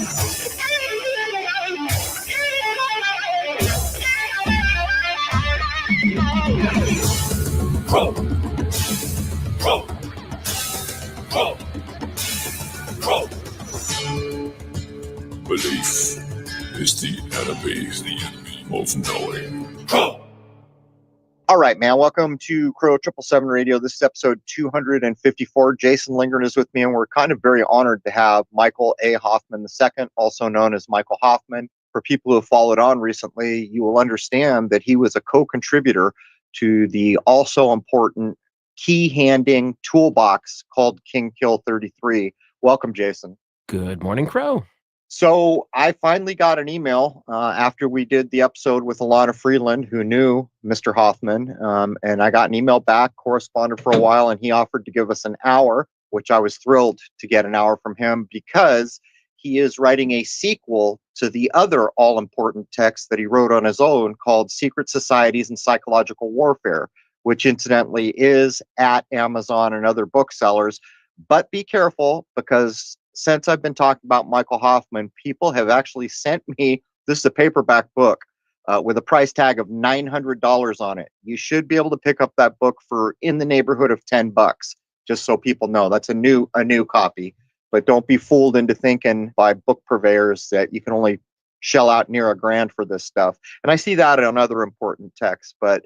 Belief is the enemy of knowing. All right, man. Welcome to Crow 777 Radio. This is episode 254. Jason Lingren is with me, and we're kind of very honored to have Michael A. Hoffman II, also known as Michael Hoffman. For people who have followed on recently, you will understand that he was a co-contributor to the also important key-handing toolbox called KK33. Welcome, Jason. Good morning, Crow. So I finally got an email after we did the episode with Alana Freeland, who knew Mr. Hoffman, and I got an email back, corresponded for a while, and he offered to give us an hour, which I was thrilled to get an hour from him because he is writing a sequel to the other all-important text that he wrote on his own called Secret Societies and Psychological Warfare, which incidentally is at Amazon and other booksellers. But be careful, because since I've been talking about Michael Hoffman, people have actually sent me, this is a paperback book with a price tag of $900 on it. You should be able to pick up that book for in the neighborhood of $10, just so people know. That's a new copy. But don't be fooled into thinking by book purveyors that you can only shell out near $1,000 for this stuff. And I see that on other important texts, but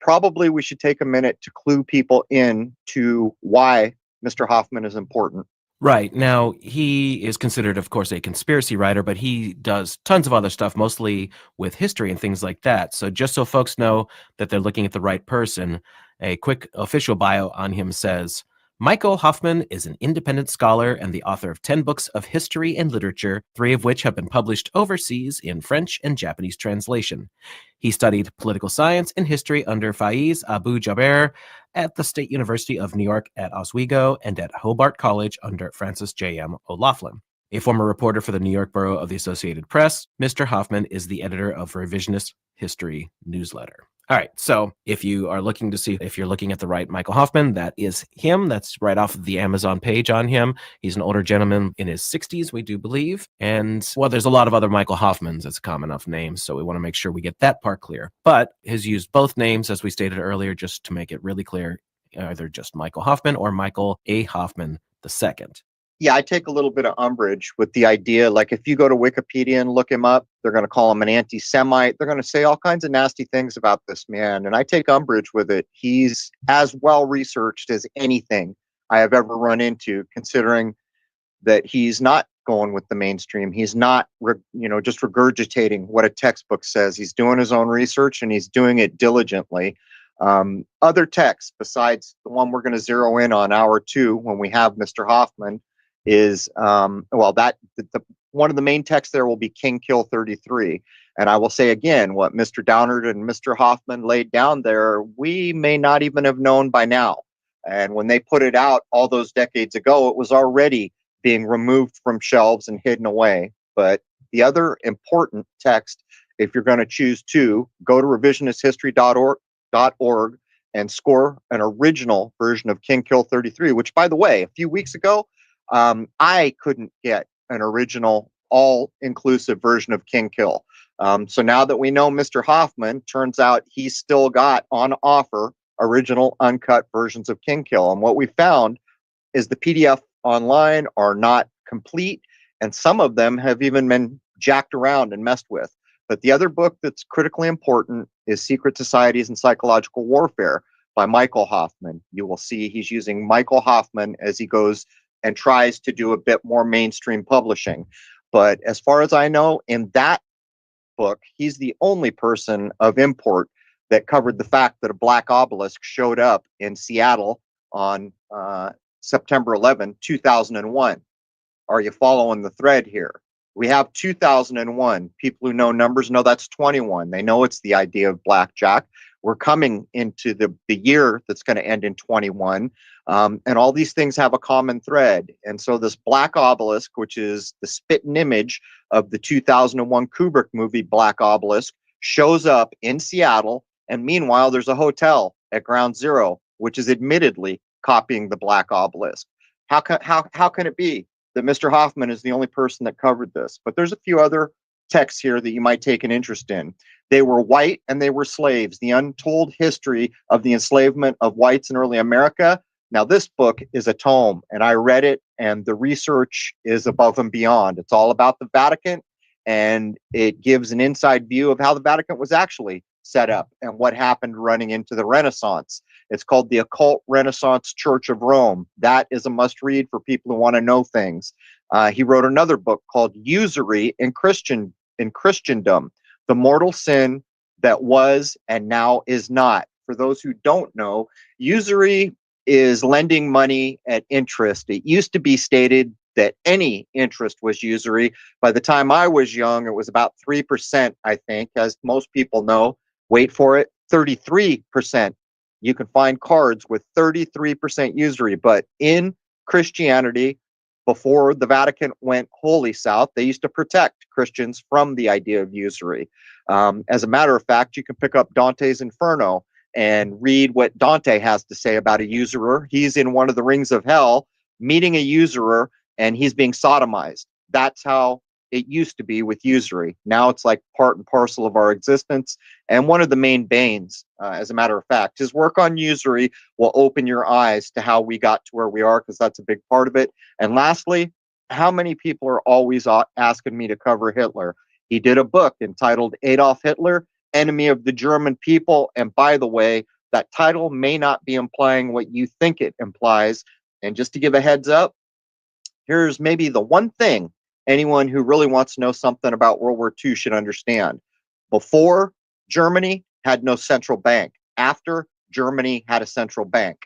probably we should take a minute to clue people in to why Mr. Hoffman is important. Right. Now, he is considered, of course, a conspiracy writer, but he does tons of other stuff, mostly with history and things like that. So just so folks know that they're looking at the right person, a quick official bio on him says, Michael Hoffman is an independent scholar and the author of 10 books of history and literature, 3 of which have been published overseas in French and Japanese translation. He studied political science and history under Faiz Abu Jaber at the State University of New York at Oswego and at Hobart College under Francis J.M. O'Loughlin. A former reporter for the New York Bureau of the Associated Press, Mr. Hoffman is the editor of Revisionist History newsletter. All right, so if you are looking to see if you're looking at the right Michael Hoffman, that is him. That's right off the Amazon page on him. He's an older gentleman in his 60s, we do believe. And, well, there's a lot of other Michael Hoffmans. It's a common enough name, so we want to make sure we get that part clear. But has used both names, as we stated earlier, just to make it really clear, either just Michael Hoffman or Michael A. Hoffman II. Yeah, I take a little bit of umbrage with the idea, like if you go to Wikipedia and look him up, they're going to call him an anti-Semite. They're going to say all kinds of nasty things about this man. And I take umbrage with it. He's as well researched as anything I have ever run into, considering that he's not going with the mainstream. He's not, just regurgitating what a textbook says. He's doing his own research and he's doing it diligently. Other texts besides the one we're going to zero in on hour 2 when we have Mr. Hoffman is one of the main texts there will be KK33. And I will say again, what Mr. Downard and Mr. Hoffman laid down there, we may not even have known by now. And when they put it out all those decades ago, it was already being removed from shelves and hidden away. But the other important text, if you're going to choose to, go to revisionisthistory.org and score an original version of KK33, which, by the way, a few weeks ago, I couldn't get an original all-inclusive version of King Kill. So now that we know Mr. Hoffman, turns out he's still got on offer original uncut versions of King Kill. And what we found is the PDF online are not complete, and some of them have even been jacked around and messed with. But the other book that's critically important is Secret Societies and Psychological Warfare by Michael Hoffman. You will see he's using Michael Hoffman as he goes and tries to do a bit more mainstream publishing. But as far as I know, in that book, he's the only person of import that covered the fact that a black obelisk showed up in Seattle on September 11, 2001. Are you following the thread here? We have 2001. People who know numbers know that's 21. They know it's the idea of blackjack. We're coming into the year that's going to end in 21. And all these things have a common thread. And so this black obelisk, which is the spitting image of the 2001 Kubrick movie Black Obelisk, shows up in Seattle. And meanwhile, there's a hotel at Ground Zero, which is admittedly copying the black obelisk. How can it be that Mr. Hoffman is the only person that covered this, but there's a few other texts here that you might take an interest in. They were white and they were slaves, the untold history of the enslavement of whites in early America. Now, this book is a tome, and I read it, and the research is above and beyond. It's all about the Vatican, and it gives an inside view of how the Vatican was actually set up and what happened running into the Renaissance. It's called The Occult Renaissance Church of Rome. That is a must read for people who want to know things. He wrote another book called Usury in Christendom, the mortal sin that was and now is not. For those who don't know, usury is lending money at interest. It used to be stated that any interest was usury. By the time I was young, it was about 3%, I think, as most people know. Wait for it, 33%. You can find cards with 33% usury. But in Christianity, before the Vatican went wholly south, they used to protect Christians from the idea of usury. As a matter of fact, you can pick up Dante's Inferno and read what Dante has to say about a usurer. He's in one of the rings of hell, meeting a usurer, and he's being sodomized. That's how it used to be with usury. Now it's like part and parcel of our existence, and one of the main banes, as a matter of fact. His work on usury will open your eyes to how we got to where we are, because that's a big part of it. And lastly, how many people are always asking me to cover Hitler? He did a book entitled Adolf Hitler, Enemy of the German People. And by the way, that title may not be implying what you think it implies. And just to give a heads up, here's maybe the one thing anyone who really wants to know something about World War II should understand. Before, Germany had no central bank. After, Germany had a central bank.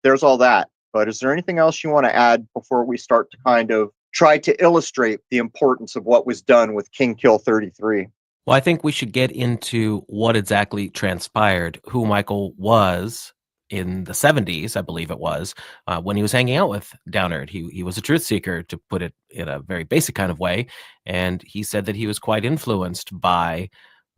There's all that. But is there anything else you want to add before we start to kind of try to illustrate the importance of what was done with King Kill 33? Well, I think we should get into what exactly transpired, who Michael was in the 70s, I believe it was, when he was hanging out with Downard. He was a truth seeker, to put it in a very basic kind of way. And he said that he was quite influenced by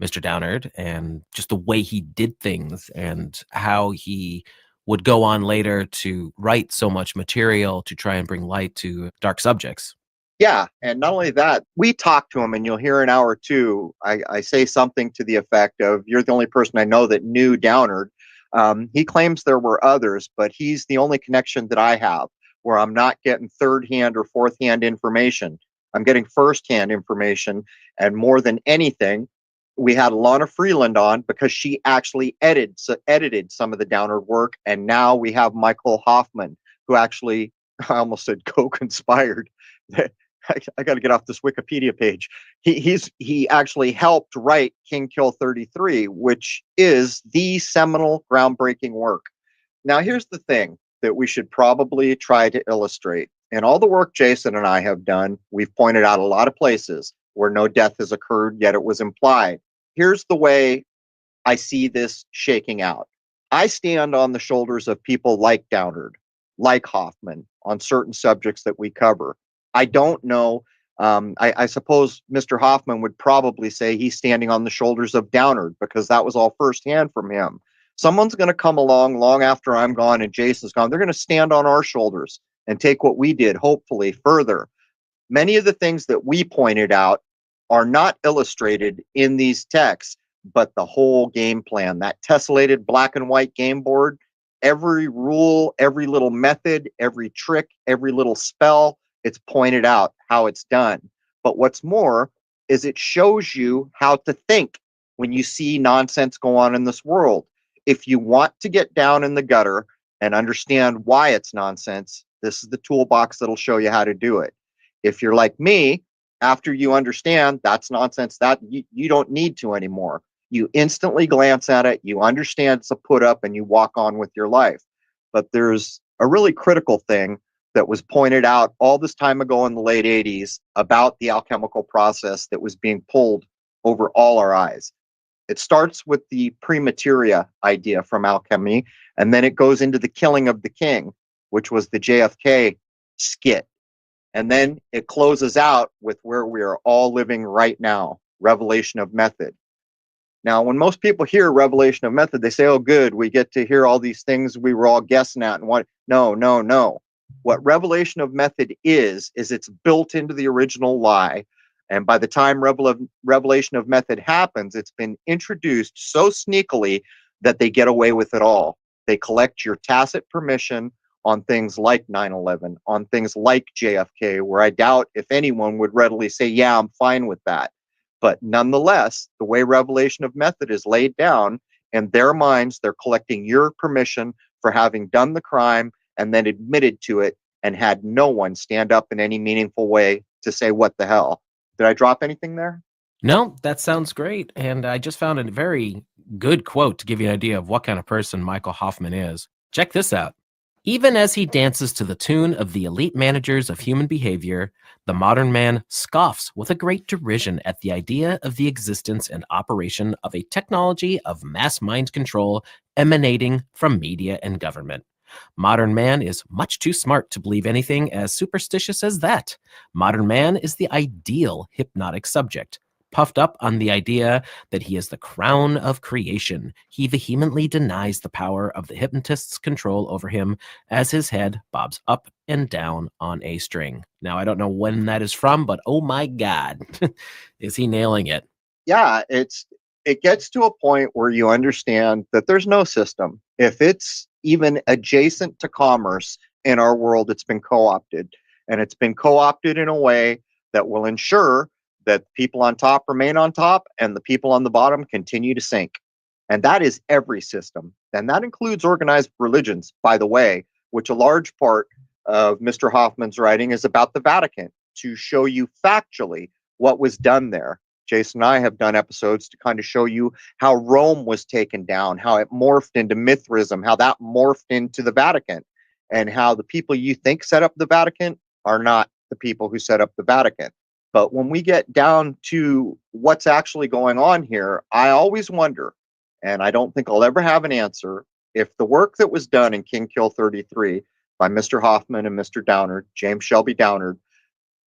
Mr. Downard and just the way he did things and how he would go on later to write so much material to try and bring light to dark subjects. Yeah, and not only that, we talk to him, and you'll hear in hour two, I say something to the effect of, you're the only person I know that knew Downard. He claims there were others, but he's the only connection that I have where I'm not getting third-hand or fourth-hand information. I'm getting first-hand information, and more than anything, we had Lana Freeland on because she actually edited some of the Downard work, and now we have Michael Hoffman, who actually, I almost said co-conspired. I got to get off this Wikipedia page. He actually helped write King Kill 33, which is the seminal, groundbreaking work. Now, here's the thing that we should probably try to illustrate. In all the work Jason and I have done, we've pointed out a lot of places where no death has occurred, yet it was implied. Here's the way I see this shaking out. I stand on the shoulders of people like Downard, like Hoffman, on certain subjects that we cover. I don't know. I suppose Mr. Hoffman would probably say he's standing on the shoulders of Downard because that was all firsthand from him. Someone's going to come along long after I'm gone and Jason's gone. They're going to stand on our shoulders and take what we did, hopefully, further. Many of the things that we pointed out are not illustrated in these texts, but the whole game plan, that tessellated black and white game board, every rule, every little method, every trick, every little spell, it's pointed out how it's done. But what's more is it shows you how to think when you see nonsense go on in this world. If you want to get down in the gutter and understand why it's nonsense, this is the toolbox that'll show you how to do it. If you're like me, after you understand that's nonsense, that you don't need to anymore. You instantly glance at it, you understand it's a put up, and you walk on with your life. But there's a really critical thing that was pointed out all this time ago in the late 80s about the alchemical process that was being pulled over all our eyes. It starts with the premateria idea from alchemy, and then it goes into the killing of the king, which was the JFK skit. And then it closes out with where we are all living right now, revelation of method. Now, when most people hear revelation of method, they say, oh, good, we get to hear all these things we were all guessing at. And what? No. What revelation of method is it's built into the original lie. And by the time revelation of method happens, it's been introduced so sneakily that they get away with it all. They collect your tacit permission on things like 9/11, on things like JFK, where I doubt if anyone would readily say, yeah, I'm fine with that. But nonetheless, the way revelation of method is laid down, in their minds, they're collecting your permission for having done the crime and then admitted to it and had no one stand up in any meaningful way to say, what the hell? Did I drop anything there? No, that sounds great. And I just found a very good quote to give you an idea of what kind of person Michael Hoffman is. Check this out. Even as he dances to the tune of the elite managers of human behavior, the modern man scoffs with a great derision at the idea of the existence and operation of a technology of mass mind control emanating from media and government. Modern man is much too smart to believe anything as superstitious as that. Modern man is the ideal hypnotic subject. Puffed up on the idea that he is the crown of creation, he vehemently denies the power of the hypnotist's control over him as his head bobs up and down on a string. Now, I don't know when that is from, but oh my God, is he nailing it? Yeah, it gets to a point where you understand that there's no system. If it's even adjacent to commerce in our world, it's been co-opted. And it's been co-opted in a way that will ensure that people on top remain on top and the people on the bottom continue to sink. And that is every system. And that includes organized religions, by the way, which a large part of Mr. Hoffman's writing is about the Vatican, to show you factually what was done there. Jason and I have done episodes to kind of show you how Rome was taken down, how it morphed into Mithraism, how that morphed into the Vatican, and how the people you think set up the Vatican are not the people who set up the Vatican. But when we get down to what's actually going on here, I always wonder, and I don't think I'll ever have an answer, if the work that was done in King Kill 33 by Mr. Hoffman and Mr. Downard, James Shelby Downard,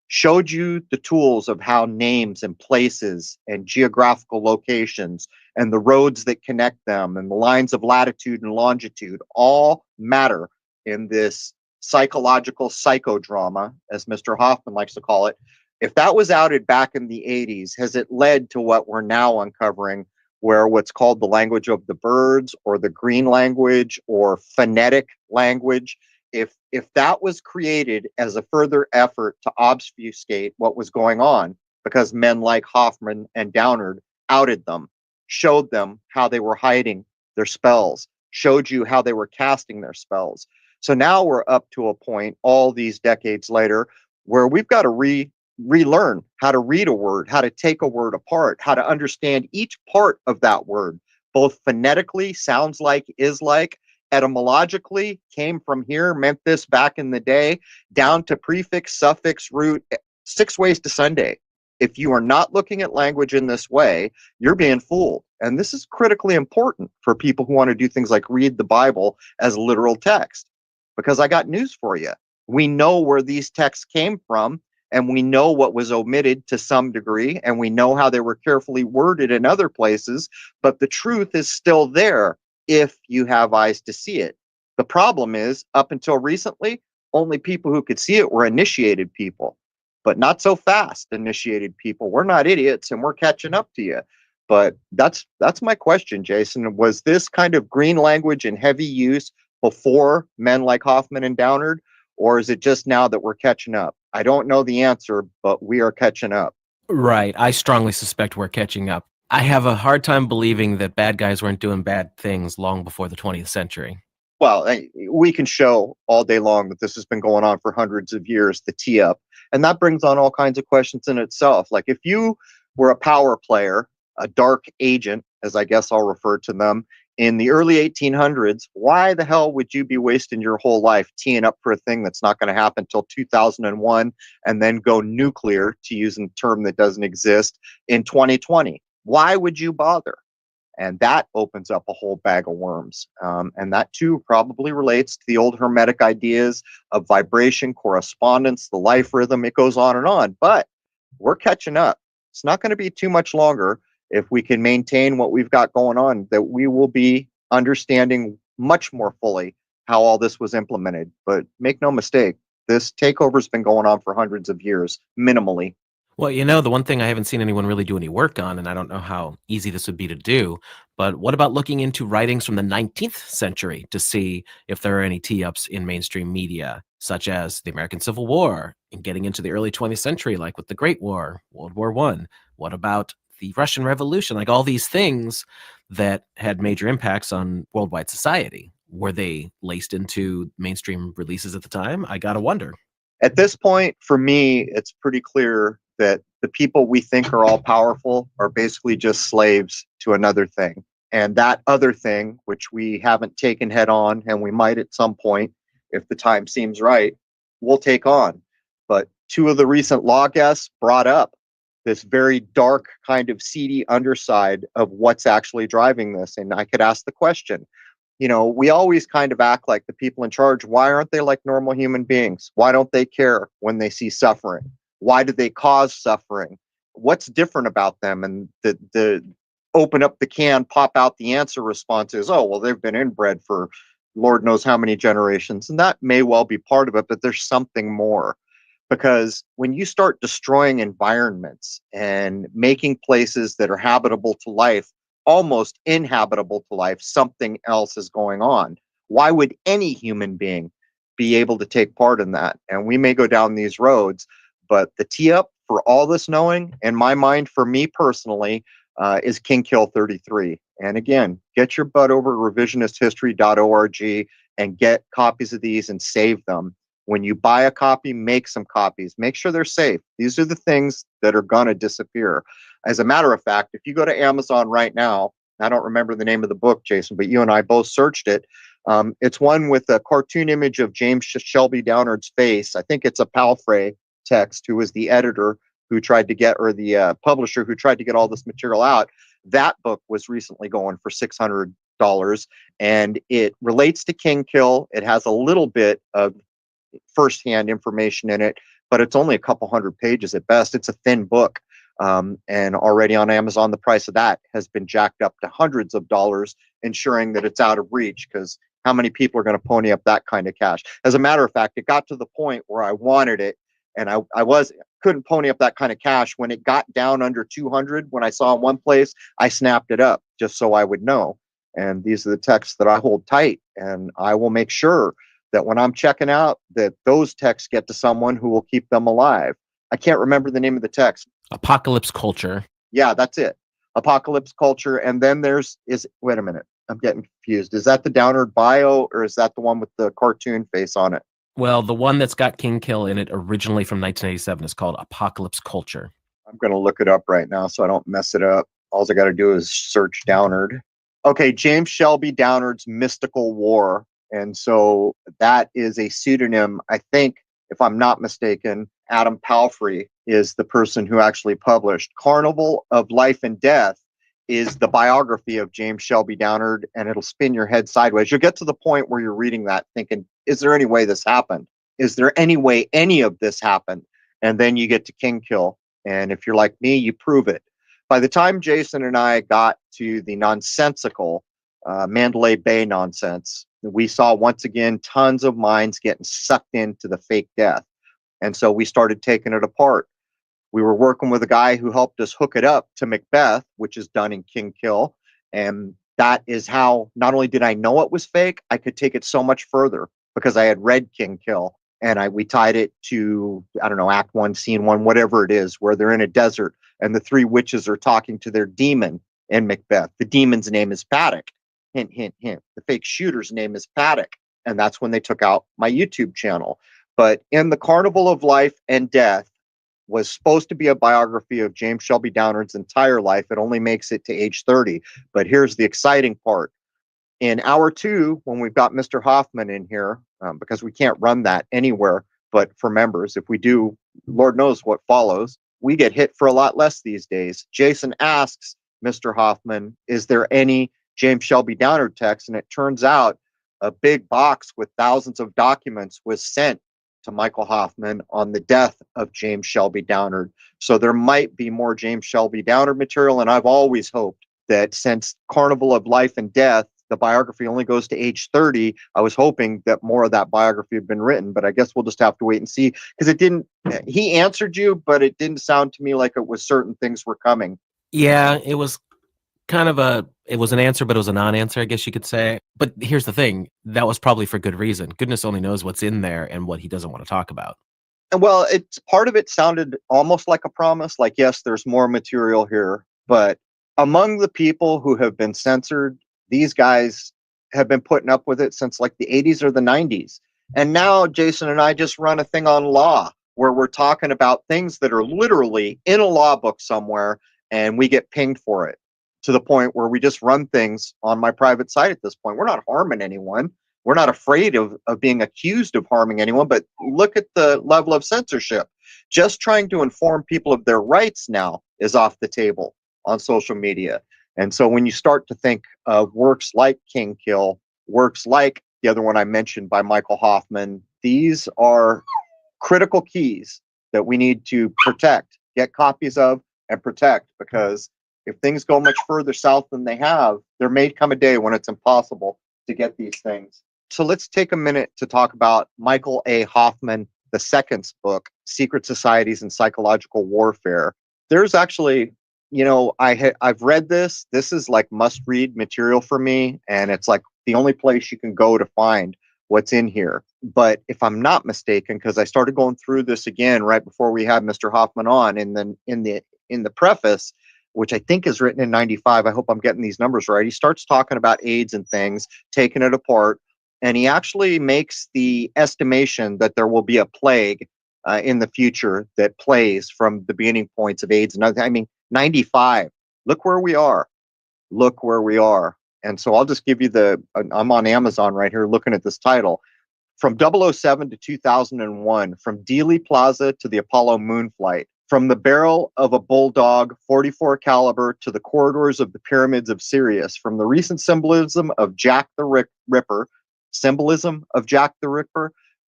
showed you the tools of how names and places and geographical locations and the roads that connect them and the lines of latitude and longitude all matter in this psychological psychodrama, as Mr. Hoffman likes to call it. If that was outed back in the 80s, has it led to what we're now uncovering, where what's called the language of the birds or the green language or phonetic language, if that was created as a further effort to obfuscate what was going on, because men like Hoffman and Downard outed them, showed them how they were hiding their spells, showed you how they were casting their spells. So now we're up to a point all these decades later where we've got to relearn how to read a word, how to take a word apart, how to understand each part of that word, both phonetically, sounds like, is like, etymologically, came from here, meant this back in the day, down to prefix, suffix, root, 6 ways to Sunday. If you are not looking at language in this way, you're being fooled. And this is critically important for people who want to do things like read the Bible as literal text. Because I got news for you. We know where these texts came from, and we know what was omitted to some degree, and we know how they were carefully worded in other places, but the truth is still there if you have eyes to see it. The problem is, up until recently, only people who could see it were initiated people, but not so fast initiated people. We're not idiots, and we're catching up to you. But that's my question, Jason. Was this kind of green language in heavy use before men like Hoffman and Downard, or is it just now that we're catching up? I don't know the answer, but we are catching up. Right. I strongly suspect we're catching up. I have a hard time believing that bad guys weren't doing bad things long before the 20th century. Well, we can show all day long that this has been going on for hundreds of years, the tee up. And that brings on all kinds of questions in itself. Like if you were a power player, a dark agent, as I guess I'll refer to them, in the early 1800s, why the hell would you be wasting your whole life teeing up for a thing that's not going to happen until 2001 and then go nuclear, to use a term that doesn't exist, in 2020? Why would you bother? And that opens up a whole bag of worms. And that too probably relates to the old Hermetic ideas of vibration, correspondence, the life rhythm. It goes on and on. But we're catching up. It's not going to be too much longer if we can maintain what we've got going on, that we will be understanding much more fully how all this was implemented. But make no mistake, this takeover's been going on for hundreds of years, minimally. Well, the one thing I haven't seen anyone really do any work on, and I don't know how easy this would be to do, but what about looking into writings from the 19th century to see if there are any tee-ups in mainstream media, such as the American Civil War, and getting into the early 20th century, like with the Great War, World War I? What about the Russian Revolution? Like all these things that had major impacts on worldwide society. Were they laced into mainstream releases at the time? I gotta wonder. At this point, for me, it's pretty clear that the people we think are all powerful are basically just slaves to another thing. And that other thing, which we haven't taken head on, and we might at some point, if the time seems right, we'll take on. But two of the recent law guests brought up this very dark kind of seedy underside of what's actually driving this. And I could ask the question, we always kind of act like the people in charge. Why aren't they like normal human beings? Why don't they care when they see suffering? Why do they cause suffering? What's different about them? And the open up the can, pop out the answer response is, oh, well, they've been inbred for Lord knows how many generations. And that may well be part of it, but there's something more. Because when you start destroying environments and making places that are habitable to life almost inhabitable to life, something else is going on. Why would any human being be able to take part in that? And we may go down these roads, but the tee up for all this knowing, in my mind, for me personally, is King Kill 33. And again, get your butt over to revisionisthistory.org and get copies of these and save them. When you buy a copy, make some copies. Make sure they're safe. These are the things that are going to disappear. As a matter of fact, if you go to Amazon right now, I don't remember the name of the book, Jason, but you and I both searched it. It's one with a cartoon image of James Shelby Downard's face. I think it's a Palfrey text, who was the editor who tried to get, or the publisher who tried to get all this material out. That book was recently going for $600, and it relates to King Kill. It has a little bit of firsthand information in it, but it's only a couple hundred pages at best. It's a thin book. And already on Amazon, the price of that has been jacked up to hundreds of dollars, ensuring that it's out of reach, because how many people are going to pony up that kind of cash? As a matter of fact, it got to the point where I wanted it, and I couldn't pony up that kind of cash. When it got down under 200, when I saw in one place, I snapped it up just so I would know. And these are the texts that I hold tight, and I will make sure that when I'm checking out, that those texts get to someone who will keep them alive. I can't remember the name of the text. Apocalypse Culture. Yeah, that's it. Apocalypse Culture. And then wait a minute, I'm getting confused. Is that the Downard bio, or is that the one with the cartoon face on it? Well, the one that's got King Kill in it originally from 1987 is called Apocalypse Culture. I'm going to look it up right now so I don't mess it up. All I got to do is search Downard. Okay, James Shelby Downard's Mystical War. And so that is a pseudonym. I think, if I'm not mistaken, Adam Palfrey is the person who actually published. Carnival of Life and Death is the biography of James Shelby Downard, and it'll spin your head sideways. You'll get to the point where you're reading that thinking, is there any way this happened? Is there any way any of this happened? And then you get to King Kill. And if you're like me, you prove it. By the time Jason and I got to the nonsensical Mandalay Bay nonsense, we saw once again tons of minds getting sucked into the fake death. And so we started taking it apart. We were working with a guy who helped us hook it up to Macbeth, which is done in King Kill. And that is how not only did I know it was fake, I could take it so much further because I had read King Kill. And we tied it to, I don't know, Act 1, Scene 1, whatever it is, where they're in a desert and the three witches are talking to their demon in Macbeth. The demon's name is Paddock. Hint, hint, hint. The fake shooter's name is Paddock. And that's when they took out my YouTube channel. But in the Carnival of Life and Death was supposed to be a biography of James Shelby Downard's entire life. It only makes it to age 30. But here's the exciting part. In hour 2, when we've got Mr. Hoffman in here, because we can't run that anywhere but for members. If we do, Lord knows what follows. We get hit for a lot less these days. Jason asks Mr. Hoffman, is there any James Shelby Downard text? And it turns out a big box with thousands of documents was sent to Michael Hoffman on the death of James Shelby Downard. So there might be more James Shelby Downard material. And I've always hoped that since Carnival of Life and Death the biography only goes to age 30. I was hoping that more of that biography had been written, but I guess we'll just have to wait and see, because it didn't, he answered you, but it didn't sound to me like it was certain things were coming. Yeah, it was kind of it was an answer, but it was a non-answer, I guess you could say. But here's the thing, that was probably for good reason. Goodness only knows what's in there and what he doesn't want to talk about. And well, it's part of it sounded almost like a promise, like, yes, there's more material here, but among the people who have been censored, these guys have been putting up with it since like the 80s or the 90s. And now Jason and I just run a thing on law where we're talking about things that are literally in a law book somewhere, and we get pinged for it, to the point where we just run things on my private site at this point. We're not harming anyone. We're not afraid of being accused of harming anyone, but look at the level of censorship. Just trying to inform people of their rights now is off the table on social media. And so when you start to think of works like King Kill, works like the other one I mentioned by Michael Hoffman, these are critical keys that we need to protect, get copies of, and protect, because if things go much further south than they have, there may come a day when it's impossible to get these things. So let's take a minute to talk about Michael A. Hoffman II's book, Secret Societies and Psychological Warfare. There's actually, I've read this. This is like must-read material for me, and it's like the only place you can go to find what's in here. But if I'm not mistaken, because I started going through this again right before we had Mr. Hoffman on, and then in the preface, which I think is written in 95, I hope I'm getting these numbers right, he starts talking about AIDS and things, taking it apart, and he actually makes the estimation that there will be a plague in the future that plays from the beginning points of AIDS. And I mean, 95, look where we are. Look where we are. And so I'll just give you I'm on Amazon right here looking at this title. From 007 to 2001, from Dealey Plaza to the Apollo moon flight, from the barrel of a bulldog 44 caliber to the corridors of the pyramids of Sirius, from the recent symbolism of Jack the Ripper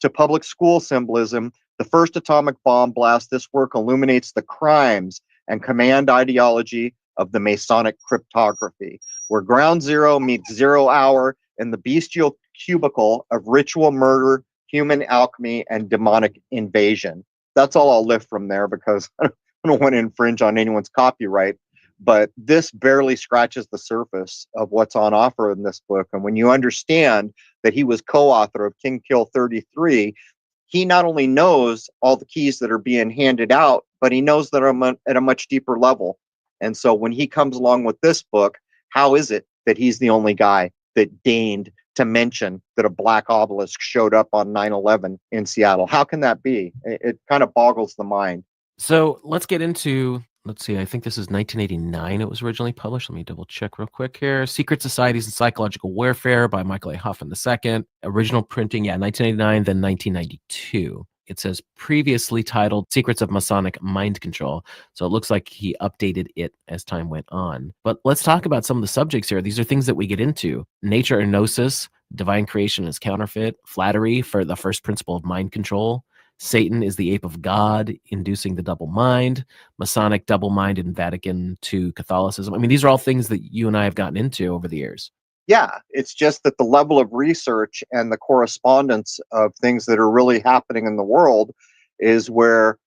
to public school symbolism, the first atomic bomb blast, this work illuminates the crimes and command ideology of the Masonic cryptography, where ground zero meets 0 hour in the bestial cubicle of ritual murder, human alchemy, and demonic invasion. That's all I'll lift from there, because I don't want to infringe on anyone's copyright. But this barely scratches the surface of what's on offer in this book. And when you understand that he was co-author of King Kill 33, he not only knows all the keys that are being handed out, but he knows that at a much deeper level. And so when he comes along with this book, how is it that he's the only guy that deigned to mention that a black obelisk showed up on 9/11 in Seattle? How can that be? It kind of boggles the mind. So let's get into, let's see, I think this is 1989 it was originally published. Let me double check real quick here. Secret Societies and Psychological Warfare by Michael A. Hoffman II. Original printing, 1989, then 1992. It says previously titled Secrets of Masonic Mind Control. So it looks like he updated it as time went on. But let's talk about some of the subjects here. These are things that we get into. Nature and Gnosis, divine creation is counterfeit, flattery for the first principle of mind control, Satan is the ape of God, inducing the double mind, Masonic double mind in Vatican II Catholicism. I mean, these are all things that you and I have gotten into over the years. Yeah, it's just that the level of research and the correspondence of things that are really happening in the world is where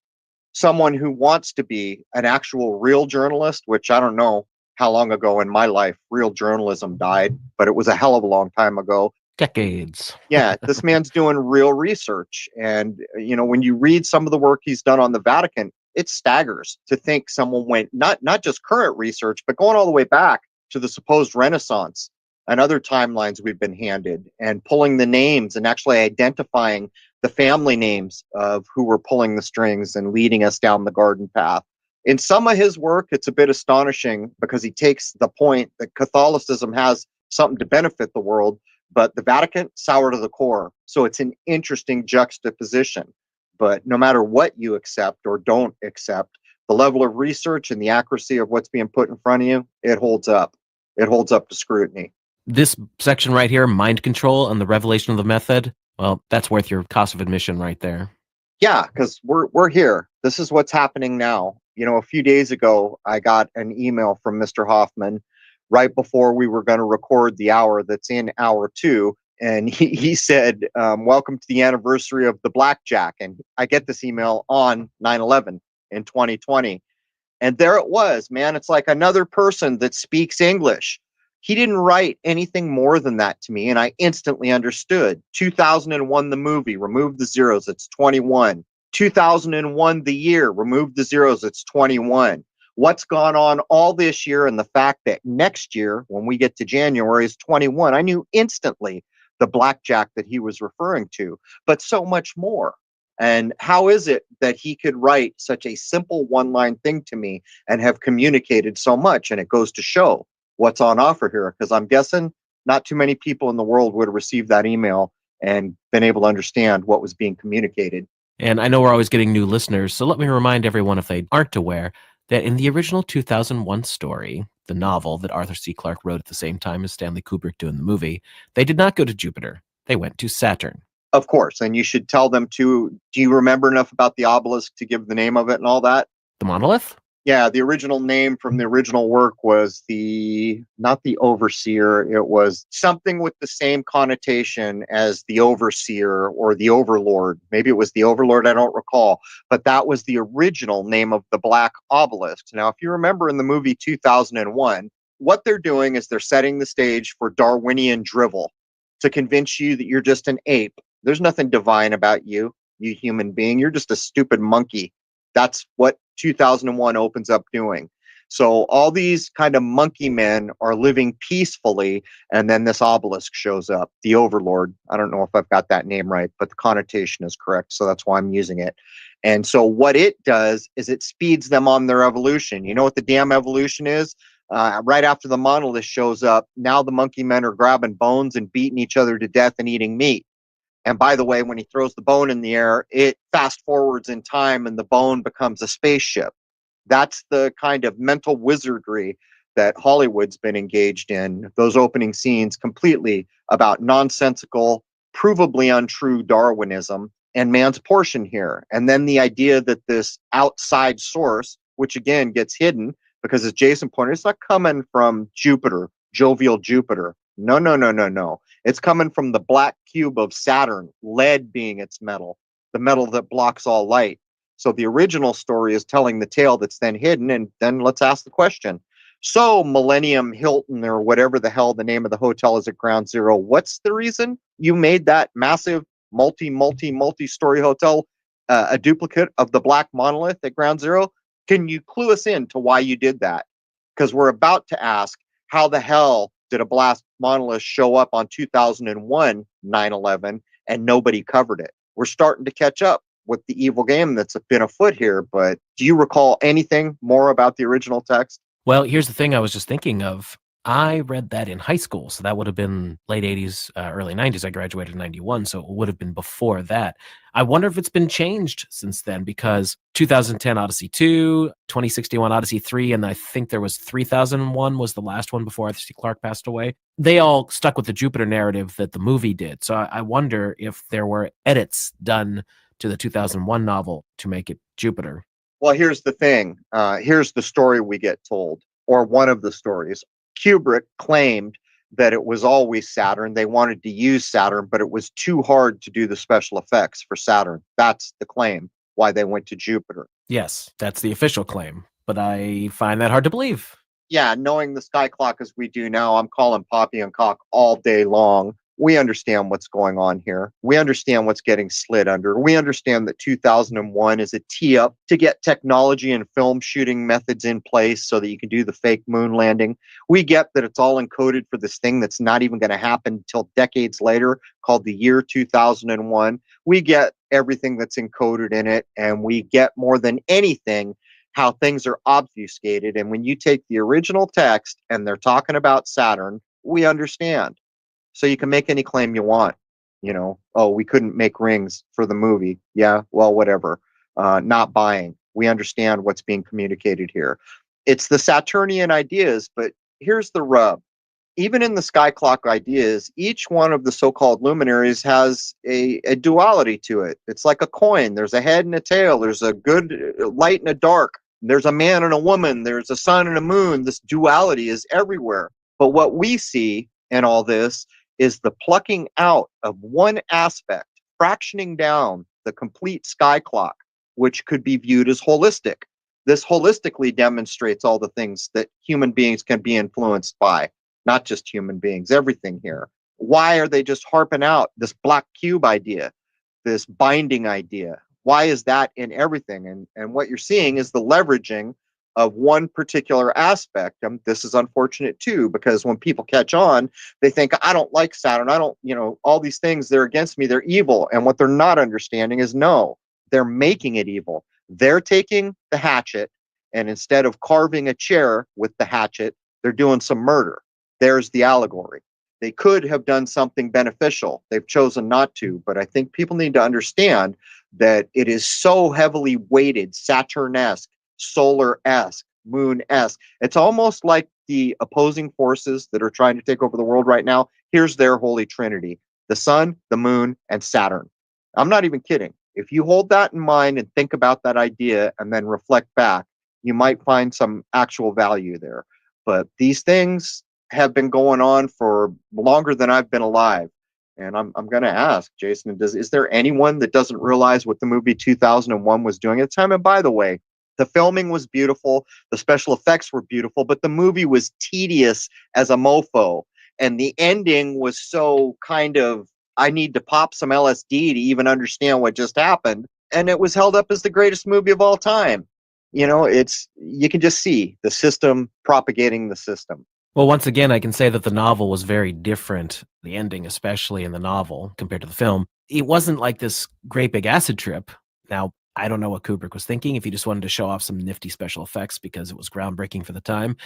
someone who wants to be an actual real journalist, which I don't know how long ago in my life real journalism died, but it was a hell of a long time ago. Decades. Yeah, this man's doing real research. And, when you read some of the work he's done on the Vatican, it staggers to think someone went, not just current research, but going all the way back to the supposed Renaissance and other timelines we've been handed, and pulling the names and actually identifying the family names of who were pulling the strings and leading us down the garden path. In some of his work, it's a bit astonishing because he takes the point that Catholicism has something to benefit the world, but the Vatican, sour to the core. So it's an interesting juxtaposition. But no matter what you accept or don't accept, the level of research and the accuracy of what's being put in front of you, it holds up. It holds up to scrutiny. This section right here, mind control and the revelation of the method, well, that's worth your cost of admission right there. Yeah, because we're here. This is what's happening now. A few days ago, I got an email from Mr. Hoffman right before we were going to record the hour that's in hour 2. And he said, welcome to the anniversary of the blackjack. And I get this email on 9/11 in 2020. And there it was, man. It's like another person that speaks English. He didn't write anything more than that to me, and I instantly understood. 2001, the movie, remove the zeros, it's 21. 2001, the year, remove the zeros, it's 21. What's gone on all this year, and the fact that next year, when we get to January, is 21. I knew instantly the blackjack that he was referring to, but so much more. And how is it that he could write such a simple one-line thing to me and have communicated so much? And it goes to show what's on offer here, because I'm guessing not too many people in the world would have received that email and been able to understand what was being communicated. And I know we're always getting new listeners, so let me remind everyone, if they aren't aware, that in the original 2001 story, the novel that Arthur C. Clarke wrote at the same time as Stanley Kubrick doing the movie, they did not go to Jupiter. They went to Saturn. Of course, and you should tell them to, do you remember enough about the obelisk to give the name of it and all that? The monolith? Yeah, the original name from the original work was not the overseer, it was something with the same connotation as the overseer or the overlord. Maybe it was the overlord, I don't recall, but that was the original name of the black obelisk. Now, if you remember in the movie 2001, what they're doing is they're setting the stage for Darwinian drivel to convince you that you're just an ape. There's nothing divine about you, you human being. You're just a stupid monkey. That's what 2001 opens up doing. So all these kind of monkey men are living peacefully, and then this obelisk shows up, the Overlord. I don't know if I've got that name right, but the connotation is correct, so that's why I'm using it. And so what it does is it speeds them on their evolution. You know what the damn evolution is? Right after the monolith shows up, now the monkey men are grabbing bones and beating each other to death and eating meat. And by the way, when he throws the bone in the air, it fast forwards in time and the bone becomes a spaceship. That's the kind of mental wizardry that Hollywood's been engaged in. Those opening scenes completely about nonsensical, provably untrue Darwinism and man's portion here. And then the idea that this outside source, which again gets hidden because as Jason pointed, it's not coming from Jupiter, jovial Jupiter. No. It's coming from the black cube of Saturn, lead being its metal, the metal that blocks all light. So the original story is telling the tale that's then hidden, and then let's ask the question. So Millennium Hilton, or whatever the hell the name of the hotel is at Ground Zero, what's the reason you made that massive multi-story hotel a duplicate of the black monolith at Ground Zero? Can you clue us in to why you did that? Because we're about to ask, how the hell did a blast monolith show up on 2001 9/11 and nobody covered it? We're starting to catch up with the evil game that's been afoot here, but do you recall anything more about the original text? Well, here's the thing I was just thinking of. I read that in high school, so that would have been late 80s, early 90s. I graduated in 91, so it would have been before that. I wonder if it's been changed since then, because 2010 Odyssey 2, 2061 Odyssey 3, and I think there was 3001 was the last one before Arthur C. Clarke passed away. They all stuck with the Jupiter narrative that the movie did. So I wonder if there were edits done to the 2001 novel to make it Jupiter. Well, here's the thing. Here's the story we get told, or one of the stories. Kubrick claimed that it was always Saturn. They wanted to use Saturn, but it was too hard to do the special effects for Saturn. That's the claim, why they went to Jupiter. Yes, that's the official claim, but I find that hard to believe. Yeah, knowing the sky clock as we do now, I'm calling Poppy and Cock all day long. We understand what's going on here. We understand what's getting slid under. We understand that 2001 is a tee up to get technology and film shooting methods in place so that you can do the fake moon landing. We get that it's all encoded for this thing that's not even going to happen until decades later, called the year 2001. We get everything that's encoded in it, and we get more than anything how things are obfuscated. And when you take the original text and they're talking about Saturn, we understand. So you can make any claim you want, oh, we couldn't make rings for the movie. Yeah, well, whatever. Not buying. We understand what's being communicated here. It's the Saturnian ideas, but here's the rub. Even in the sky clock ideas, each one of the so-called luminaries has a duality to it. It's like a coin. There's a head and a tail. There's a good light and a dark. There's a man and a woman. There's a sun and a moon. This duality is everywhere. But what we see in all this is the plucking out of one aspect, fractioning down the complete sky clock, which could be viewed as holistic. This holistically demonstrates all the things that human beings can be influenced by, not just human beings, everything here. Why are they just harping out this black cube idea, this binding idea? Why is that in everything? And what you're seeing is the leveraging of one particular aspect. And this is unfortunate too, because when people catch on, they think, I don't like Saturn. I don't, all these things, they're against me, they're evil. And what they're not understanding is no, they're making it evil. They're taking the hatchet, and instead of carving a chair with the hatchet, they're doing some murder. There's the allegory. They could have done something beneficial. They've chosen not to, but I think people need to understand that it is so heavily weighted, Saturn-esque, solar-esque, moon-esque. It's almost like the opposing forces that are trying to take over the world right now. Here's their holy trinity: the sun, the moon, and Saturn. I'm not even kidding. If you hold that in mind and think about that idea and then reflect back, you might find some actual value there. But these things have been going on for longer than I've been alive. And I'm going to ask, Jason, is there anyone that doesn't realize what the movie 2001 was doing at the time? And by the way, the filming was beautiful, the special effects were beautiful, but the movie was tedious as a mofo. And the ending was so kind of, I need to pop some LSD to even understand what just happened. And it was held up as the greatest movie of all time. You can just see the system propagating the system. Well, once again, I can say that the novel was very different, the ending especially in the novel compared to the film. It wasn't like this great big acid trip. Now, I don't know what Kubrick was thinking, if he just wanted to show off some nifty special effects because it was groundbreaking for the time.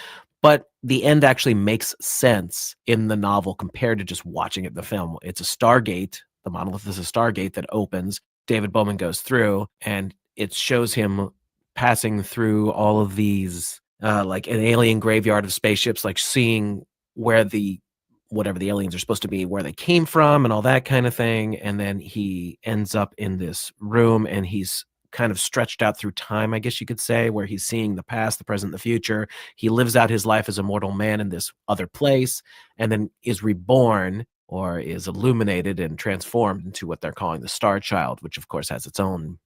But the end actually makes sense in the novel compared to just watching it in the film. It's a Stargate. The monolith is a Stargate that opens. David Bowman goes through, and it shows him passing through all of these like an alien graveyard of spaceships, like seeing where whatever the aliens are supposed to be, where they came from and all that kind of thing. And then he ends up in this room, and he's kind of stretched out through time, I guess you could say, where he's seeing the past, the present, the future. He lives out his life as a mortal man in this other place, and then is reborn, or is illuminated and transformed into what they're calling the Star Child, which of course has its own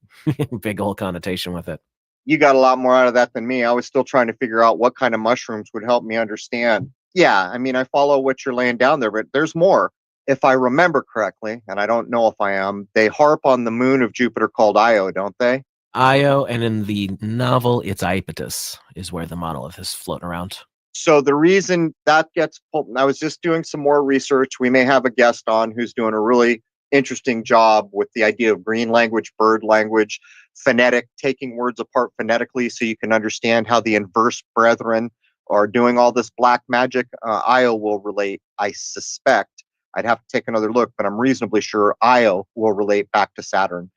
big old connotation with it. You got a lot more out of that than me. I was still trying to figure out what kind of mushrooms would help me understand. Yeah, I mean, I follow what you're laying down there, but there's more. If I remember correctly, and I don't know if I am, they harp on the moon of Jupiter called Io, don't they? Io, and in the novel, it's Iapetus is where the monolith is floating around. So the reason that gets pulled, I was just doing some more research. We may have a guest on who's doing a really interesting job with the idea of green language, bird language, phonetic, taking words apart phonetically so you can understand how the inverse brethren are doing all this black magic. Io will relate, I suspect. I'd have to take another look, but I'm reasonably sure Io will relate back to Saturn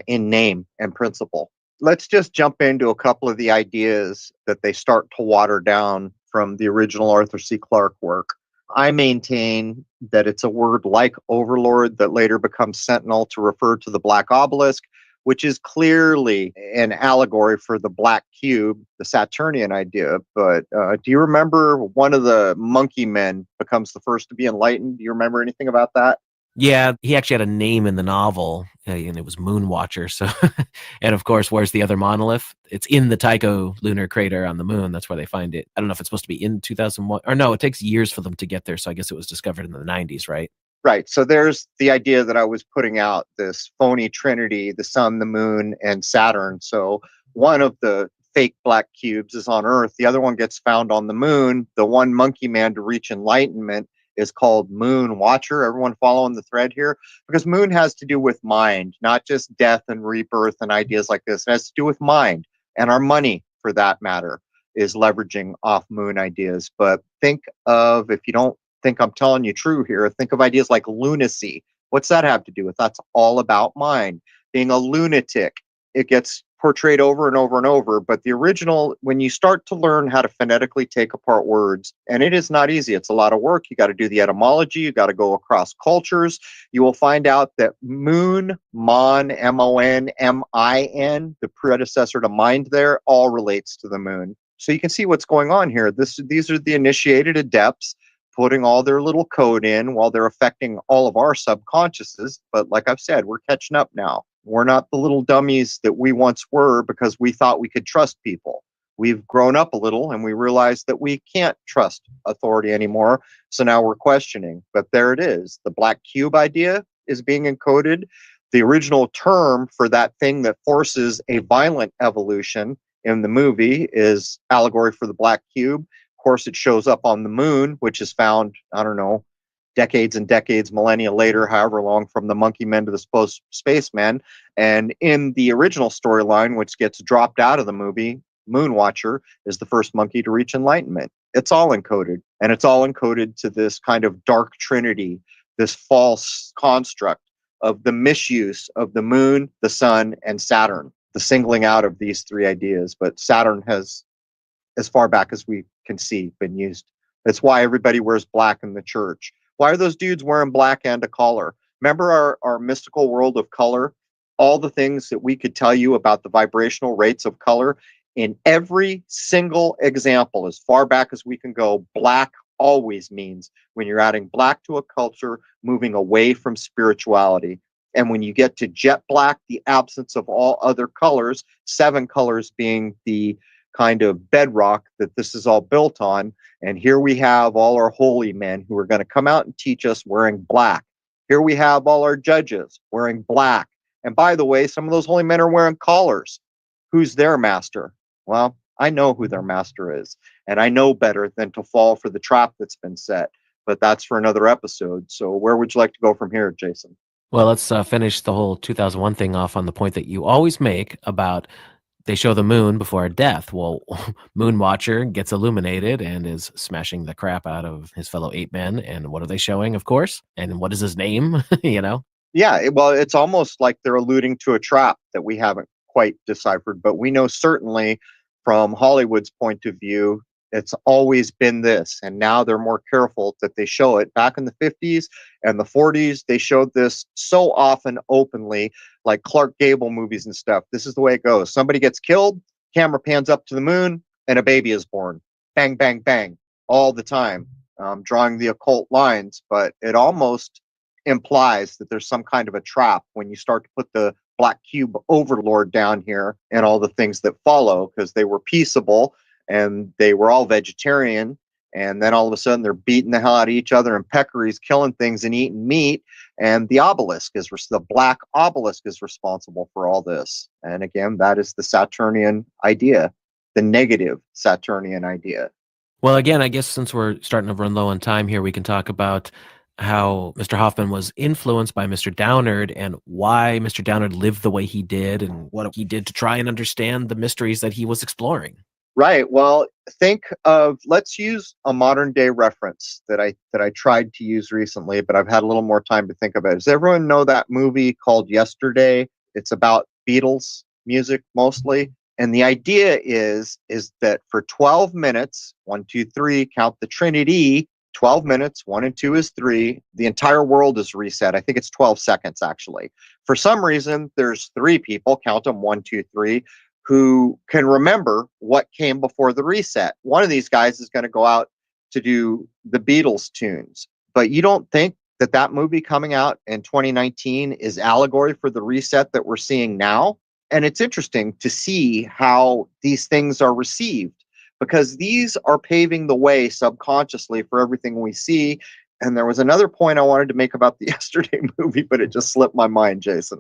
in name and principle. Let's just jump into a couple of the ideas that they start to water down from the original Arthur C. Clarke work. I maintain that it's a word like overlord that later becomes sentinel to refer to the black obelisk, which is clearly an allegory for the black cube, the Saturnian idea. But do you remember one of the monkey men becomes the first to be enlightened? Do you remember anything about that? Yeah, he actually had a name in the novel, and it was Moonwatcher. So, and of course, where's the other monolith? It's in the Tycho lunar crater on the moon. That's where they find it. I don't know if it's supposed to be in 2001, or no, it takes years for them to get there. So I guess it was discovered in the 90s, right? Right. So there's the idea that I was putting out, this phony trinity, the sun, the moon, and Saturn. So one of the fake black cubes is on Earth. The other one gets found on the moon. The one monkey man to reach enlightenment is called Moon Watcher. Everyone following the thread here? Because moon has to do with mind, not just death and rebirth and ideas like this. It has to do with mind, and our money, for that matter, is leveraging off moon ideas. But think of, if you don't think I'm telling you true here, think of ideas like lunacy. What's that have to do with? That's all about mind. Being a lunatic, it gets portrayed over and over and over. But the original, when you start to learn how to phonetically take apart words, and it is not easy, it's a lot of work. You got to do the etymology, you got to go across cultures. You will find out that moon, mon, M-O-N, M-I-N, the predecessor to mind there, all relates to the moon. So you can see what's going on here. These are the initiated adepts putting all their little code in while they're affecting all of our subconsciouses. But like I've said, we're catching up now. We're not the little dummies that we once were because we thought we could trust people. We've grown up a little and we realize that we can't trust authority anymore. So now we're questioning. But there it is. The black cube idea is being encoded. The original term for that thing that forces a violent evolution in the movie is allegory for the black cube. Of course, it shows up on the moon, which is found, I don't know, decades and decades, millennia later, however long, from the monkey men to the spacemen. And in the original storyline, which gets dropped out of the movie, Moonwatcher is the first monkey to reach enlightenment. It's all encoded, and it's all encoded to this kind of dark trinity, this false construct of the misuse of the moon, the sun, and Saturn, the singling out of these three ideas. But Saturn has, as far back as we can see, been used. That's why everybody wears black in the church. Why are those dudes wearing black and a collar? Remember our mystical world of color? All the things that we could tell you about the vibrational rates of color. In every single example, as far back as we can go, black always means when you're adding black to a culture, moving away from spirituality. And when you get to jet black, the absence of all other colors, 7 colors being the kind of bedrock that this is all built on. And here we have all our holy men who are going to come out and teach us wearing black. Here we have all our judges wearing black. And by the way, some of those holy men are wearing collars. Who's their master? Well, I know who their master is, and I know better than to fall for the trap that's been set. But that's for another episode. So where would you like to go from here, Jason? Well, let's finish the whole 2001 thing off on the point that you always make about they show the moon before death. Well, Moonwatcher gets illuminated and is smashing the crap out of his fellow 8 men. And what are they showing, of course? And what is his name? Yeah, well, it's almost like they're alluding to a trap that we haven't quite deciphered, but we know certainly from Hollywood's point of view, it's always been this. And now they're more careful that they show it. Back in the 50s and the 40s, they showed this so often openly, like Clark Gable movies and stuff. This is the way it goes. Somebody gets killed, camera pans up to the moon, and a baby is born. Bang, bang, bang, all the time, drawing the occult lines. But it almost implies that there's some kind of a trap when you start to put the black cube overlord down here and all the things that follow, because they were peaceable and they were all vegetarian. And then all of a sudden they're beating the hell out of each other and peccaries killing things and eating meat. And the black obelisk is responsible for all this. And again, that is the Saturnian idea, the negative Saturnian idea. Well, again, I guess since we're starting to run low on time here, we can talk about how Mr. Hoffman was influenced by Mr. Downard and why Mr. Downard lived the way he did and what he did to try and understand the mysteries that he was exploring. Right. Well, let's use a modern day reference that I tried to use recently, but I've had a little more time to think about it. Does everyone know that movie called Yesterday? It's about Beatles music mostly. And the idea is that for 12 minutes, 1, 2, 3, count the Trinity, 12 minutes, 1 and 2 is 3. The entire world is reset. I think it's 12 seconds, actually. For some reason, there's 3 people, count them, 1, 2, 3, who can remember what came before the reset. One of these guys is going to go out to do the Beatles tunes. But you don't think that movie coming out in 2019 is allegory for the reset that we're seeing now? And it's interesting to see how these things are received, because these are paving the way subconsciously for everything we see. And there was another point I wanted to make about the Yesterday movie, but it just slipped my mind, Jason.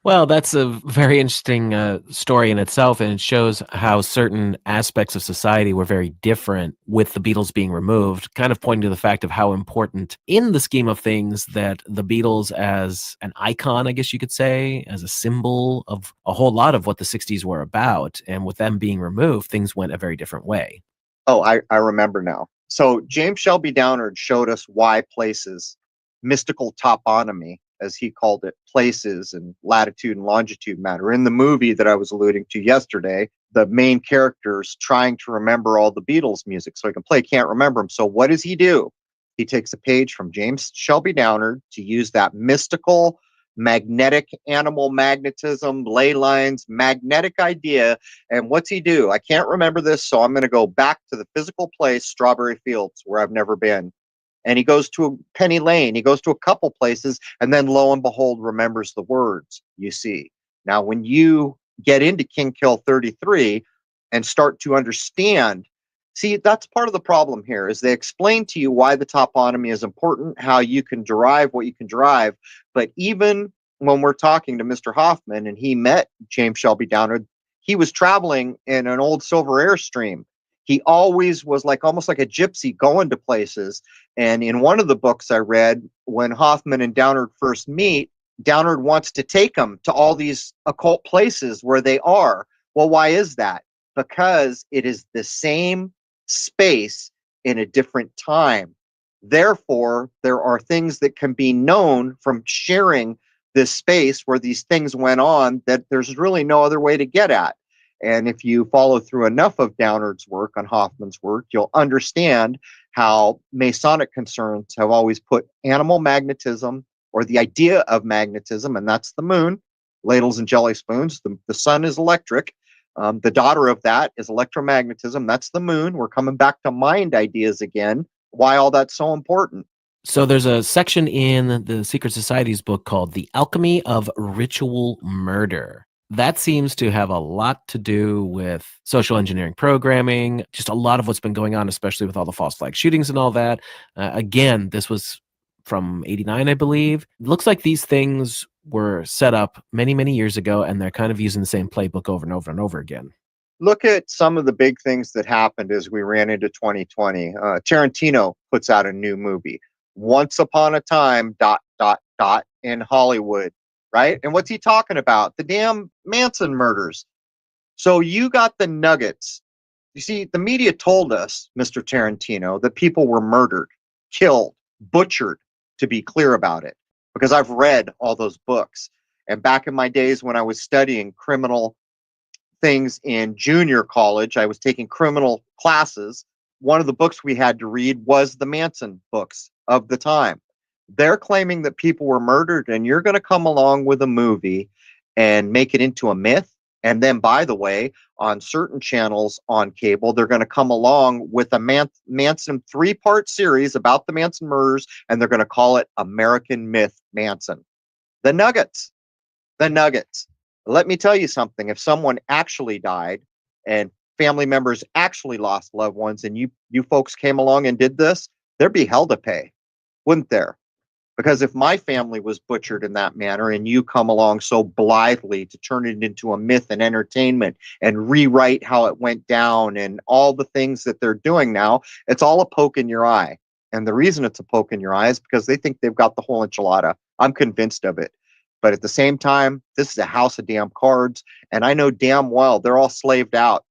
Well, that's a very interesting story in itself, and it shows how certain aspects of society were very different with the Beatles being removed, kind of pointing to the fact of how important in the scheme of things that the Beatles as an icon, I guess you could say, as a symbol of a whole lot of what the 60s were about. And with them being removed, things went a very different way. Oh, I remember now. So James Shelby Downard showed us why places, mystical toponymy, as he called it, places and latitude and longitude matter. In the movie that I was alluding to yesterday, the main character's trying to remember all the Beatles music so he can play, can't remember them. So what does he do? He takes a page from James Shelby Downard to use that mystical, magnetic animal magnetism, ley lines, magnetic idea. And what's he do? I can't remember this, so I'm going to go back to the physical place, Strawberry Fields, where I've never been. And he goes to Penny Lane. He goes to a couple places, and then lo and behold, remembers the words, you see. Now, when you get into King Kill 33 and start to understand, see, that's part of the problem here, is they explain to you why the toponomy is important, how you can derive what you can derive. But even when we're talking to Mr. Hoffman and he met James Shelby Downard, he was traveling in an old silver Airstream. He always was like almost like a gypsy going to places. And in one of the books I read, when Hoffman and Downard first meet, Downard wants to take him to all these occult places where they are. Well, why is that? Because it is the same space in a different time. Therefore, there are things that can be known from sharing this space where these things went on that there's really no other way to get at. And if you follow through enough of Downard's work on Hoffman's work, you'll understand how Masonic concerns have always put animal magnetism, or the idea of magnetism, and that's the moon, ladles and jelly spoons. The sun is electric. The daughter of that is electromagnetism. That's the moon. We're coming back to mind ideas again. Why all that's so important. So there's a section in the Secret Society's book called The Alchemy of Ritual Murder. That seems to have a lot to do with social engineering programming, just a lot of what's been going on, especially with all the false flag shootings and all that. Again, this was from 89, I believe. It looks like these things were set up many, many years ago, and they're kind of using the same playbook over and over and over again. Look at some of the big things that happened as we ran into 2020. Tarantino puts out a new movie, Once Upon a Time, ... in Hollywood, right? And what's he talking about? The damn Manson murders. So you got the nuggets. You see, the media told us, Mr. Tarantino, that people were murdered, killed, butchered, to be clear about it, because I've read all those books. And back in my days when I was studying criminal things in junior college, I was taking criminal classes. One of the books we had to read was the Manson books of the time. They're claiming that people were murdered, and you're going to come along with a movie and make it into a myth. And then, by the way, on certain channels on cable, they're going to come along with a Manson 3-part series about the Manson murders, and they're going to call it American Myth Manson. The nuggets. The nuggets. Let me tell you something. If someone actually died and family members actually lost loved ones, and you folks came along and did this, there'd be hell to pay, wouldn't there? Because if my family was butchered in that manner and you come along so blithely to turn it into a myth and entertainment and rewrite how it went down and all the things that they're doing now, it's all a poke in your eye. And the reason it's a poke in your eye is because they think they've got the whole enchilada. I'm convinced of it. But at the same time, this is a house of damn cards. And I know damn well they're all slaved out.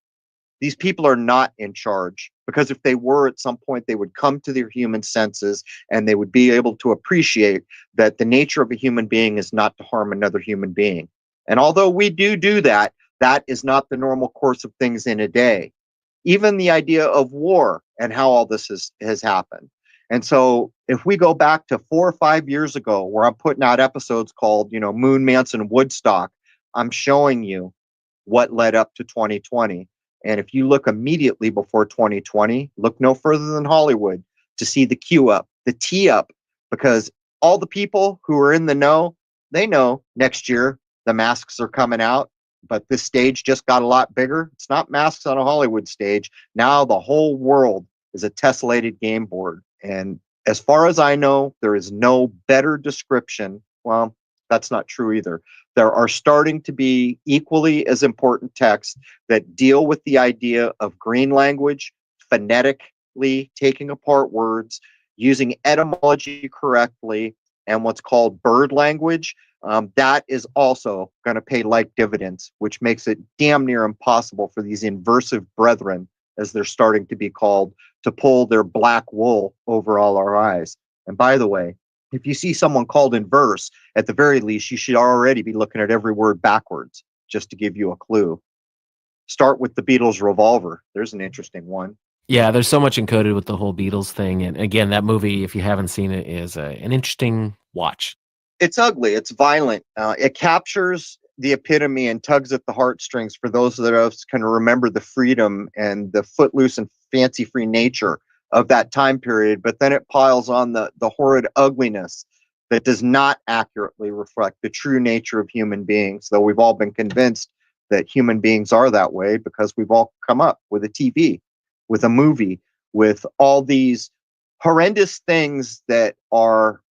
These people are not in charge, because if they were, at some point, they would come to their human senses and they would be able to appreciate that the nature of a human being is not to harm another human being. And although we do that, that is not the normal course of things in a day. Even the idea of war and how all this has happened. And so if we go back to 4 or 5 years ago, where I'm putting out episodes called, Moon Manson Woodstock, I'm showing you what led up to 2020. And if you look immediately before 2020, look no further than Hollywood to see the queue up, the tee up, because all the people who are in the know, they know next year the masks are coming out, but this stage just got a lot bigger. It's not masks on a Hollywood stage. Now the whole world is a tessellated game board. And as far as I know, there is no better description. Well, that's not true either. There are starting to be equally as important texts that deal with the idea of green language, phonetically taking apart words, using etymology correctly, and what's called bird language. That is also going to pay like dividends, which makes it damn near impossible for these inversive brethren, as they're starting to be called, to pull their black wool over all our eyes. And by the way, if you see someone called in verse, at the very least, you should already be looking at every word backwards, just to give you a clue. Start with the Beatles' Revolver. There's an interesting one. Yeah, there's so much encoded with the whole Beatles thing. And again, that movie, if you haven't seen it, is an interesting watch. It's ugly. It's violent. It captures the epitome and tugs at the heartstrings for those of us can remember the freedom and the footloose and fancy-free nature of that time period, but then it piles on the horrid ugliness that does not accurately reflect the true nature of human beings, though we've all been convinced that human beings are that way because we've all come up with a TV, with a movie, with all these horrendous things that are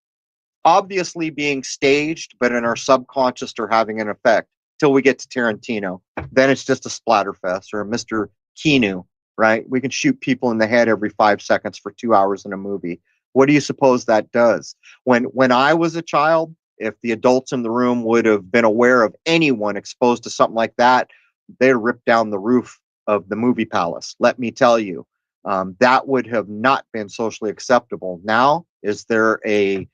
obviously being staged, but in our subconscious are having an effect till we get to Tarantino. Then it's just a splatterfest, or a Mr. Keanu, right? We can shoot people in the head every 5 seconds for 2 hours in a movie. What do you suppose that does? When I was a child, if the adults in the room would have been aware of anyone exposed to something like that, they'd rip down the roof of the movie palace. Let me tell you, that would have not been socially acceptable. Now, is there a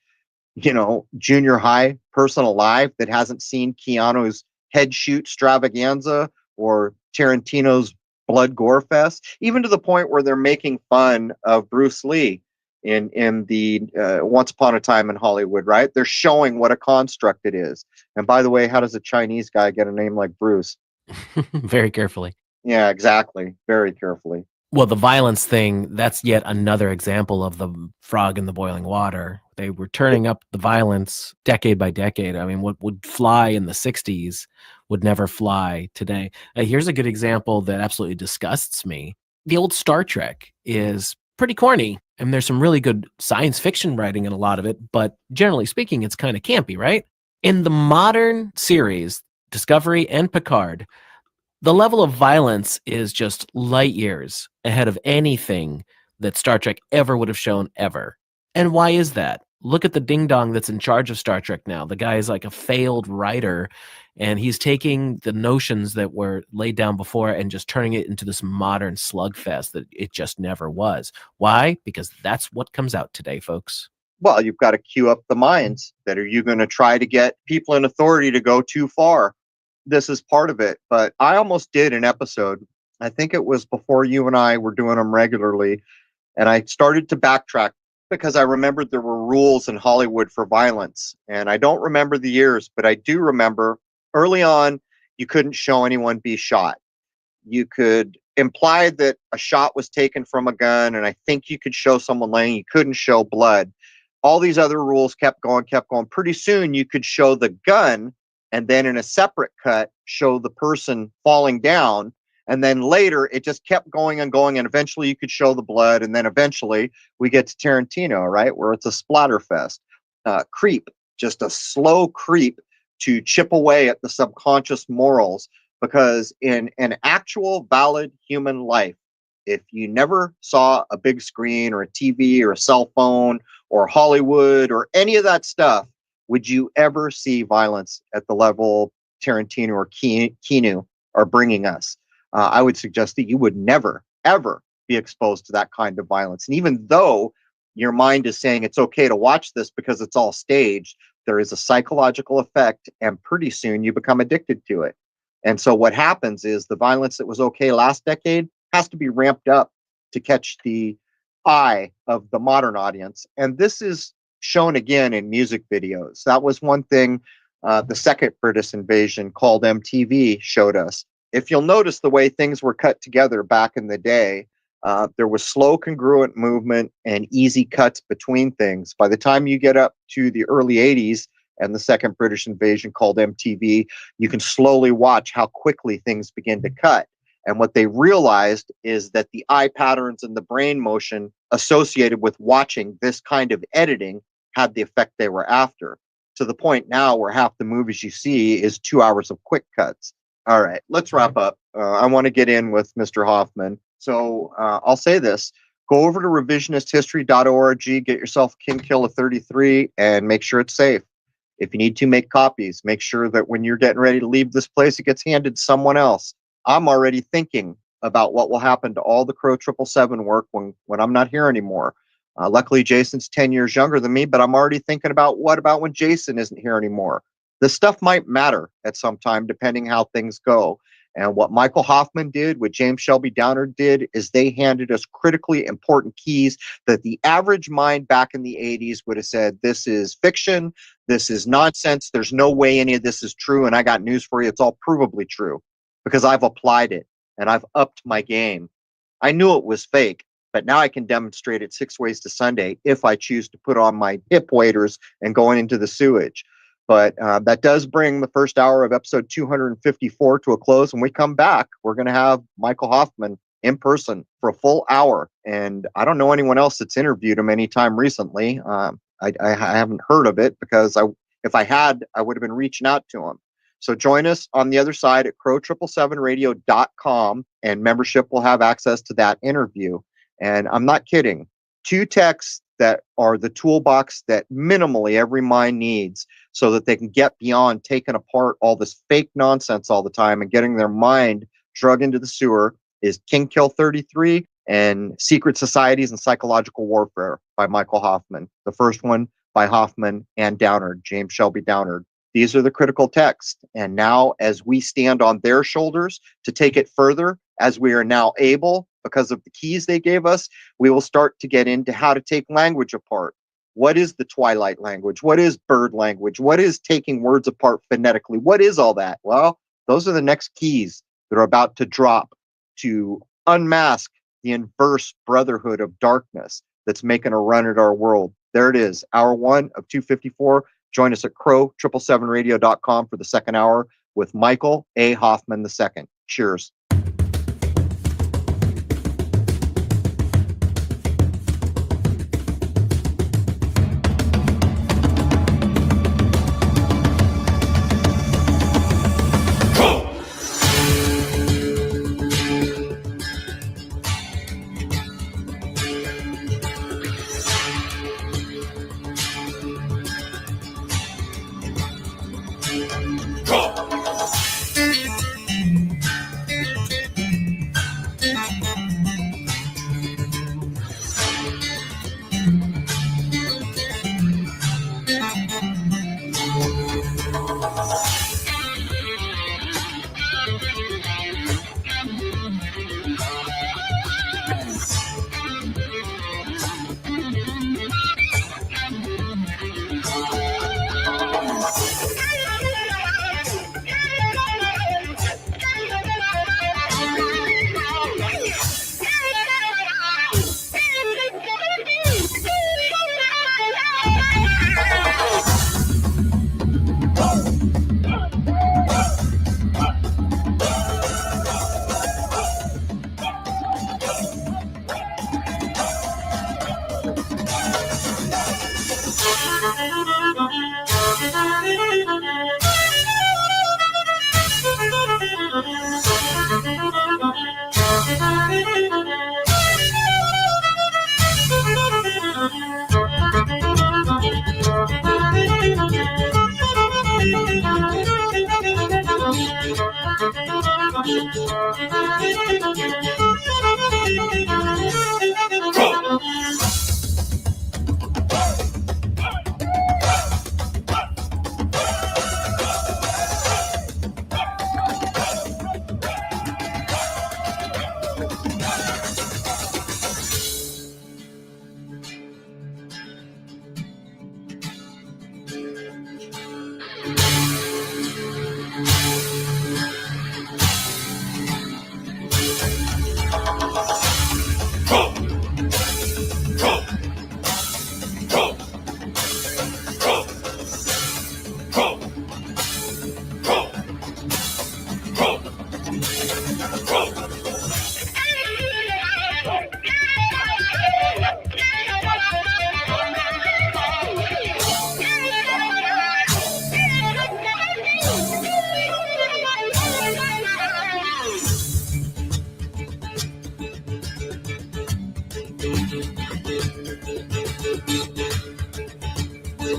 junior high person alive that hasn't seen Keanu's head shoot extravaganza or Tarantino's blood gore fest? Even to the point where they're making fun of Bruce Lee in the Once Upon a Time in Hollywood, right? They're showing what a construct it is. And by the way, how does a Chinese guy get a name like Bruce? Very carefully. Yeah, exactly. Very carefully. Well, the violence thing, that's yet another example of the frog in the boiling water. They were turning up the violence decade by decade. I mean, what would fly in the 60s would never fly today. Here's a good example that absolutely disgusts me. The old Star Trek is pretty corny, and there's some really good science fiction writing in a lot of it, but generally speaking, it's kind of campy, right? In the modern series, Discovery and Picard, the level of violence is just light years ahead of anything that Star Trek ever would have shown ever. And why is that? Look at the ding-dong that's in charge of Star Trek now. The guy is like a failed writer, and he's taking the notions that were laid down before and just turning it into this modern slugfest that it just never was. Why? Because that's what comes out today, folks. Well, you've got to cue up the minds. That are you going to try to get people in authority to go too far? This is part of it. But I almost did an episode. I think it was before you and I were doing them regularly. And I started to backtrack because I remembered there were rules in Hollywood for violence. And I don't remember the years, but I do remember early on, you couldn't show anyone be shot. You could imply that a shot was taken from a gun, and I think you could show someone laying. You couldn't show blood. All these other rules kept going, kept going. Pretty soon, you could show the gun, and then in a separate cut, show the person falling down. And then later, it just kept going and going, and eventually you could show the blood, and then eventually we get to Tarantino, right, where it's a splatterfest. Creep, just a slow creep to chip away at the subconscious morals, because in an actual valid human life, if you never saw a big screen or a TV or a cell phone or Hollywood or any of that stuff, would you ever see violence at the level Tarantino or Keanu are bringing us? I would suggest that you would never, ever be exposed to that kind of violence. And even though your mind is saying it's okay to watch this because it's all staged, there is a psychological effect, and pretty soon you become addicted to it. And so what happens is the violence that was okay last decade has to be ramped up to catch the eye of the modern audience. And this is shown again in music videos. That was one thing the second British invasion called MTV showed us. If you'll notice the way things were cut together back in the day, there was slow, congruent movement and easy cuts between things. By the time you get up to the early 80s and the second British invasion called MTV, you can slowly watch how quickly things begin to cut. And what they realized is that the eye patterns and the brain motion associated with watching this kind of editing had the effect they were after, to the point now where half the movies you see is 2 hours of quick cuts. All right, let's wrap up. I want to get in with Mr. Hoffman. So I'll say this. Go over to revisionisthistory.org, get yourself King Killer 33, and make sure it's safe. If you need to, make copies. Make sure that when you're getting ready to leave this place, it gets handed to someone else. I'm already thinking about what will happen to all the Crow 777 work when I'm not here anymore. Luckily, Jason's 10 years younger than me, but I'm already thinking about what about when Jason isn't here anymore. This stuff might matter at some time, depending how things go. And what Michael Hoffman did, what James Shelby Downard did, is they handed us critically important keys that the average mind back in the 80s would have said, this is fiction, this is nonsense, there's no way any of this is true, and I got news for you, it's all provably true, because I've applied it, and I've upped my game. I knew it was fake, but now I can demonstrate it 6 ways to Sunday if I choose to put on my hip waders and going into the sewage. But that does bring the first hour of episode 254 to a close. When we come back, we're going to have Michael Hoffman in person for a full hour. And I don't know anyone else that's interviewed him anytime recently. I haven't heard of it because if I had, I would have been reaching out to him. So join us on the other side at crow777radio.com, and membership will have access to that interview. And I'm not kidding. 2 texts that are the toolbox that minimally every mind needs so that they can get beyond taking apart all this fake nonsense all the time and getting their mind drug into the sewer is KK33 and Secret Societies and Psychological Warfare by Michael Hoffman. The first one by Hoffman and Downard, James Shelby Downard. These are the critical texts. And now as we stand on their shoulders to take it further, as we are now able, because of the keys they gave us, we will start to get into how to take language apart. What is the Twilight language? What is bird language? What is taking words apart phonetically? What is all that? Well, those are the next keys that are about to drop to unmask the inverse brotherhood of darkness that's making a run at our world. There it is, hour 1 of 254. Join us at crow777radio.com for the second hour with Michael A. Hoffman II. Cheers.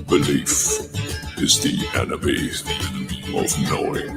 Belief is the enemy of knowing.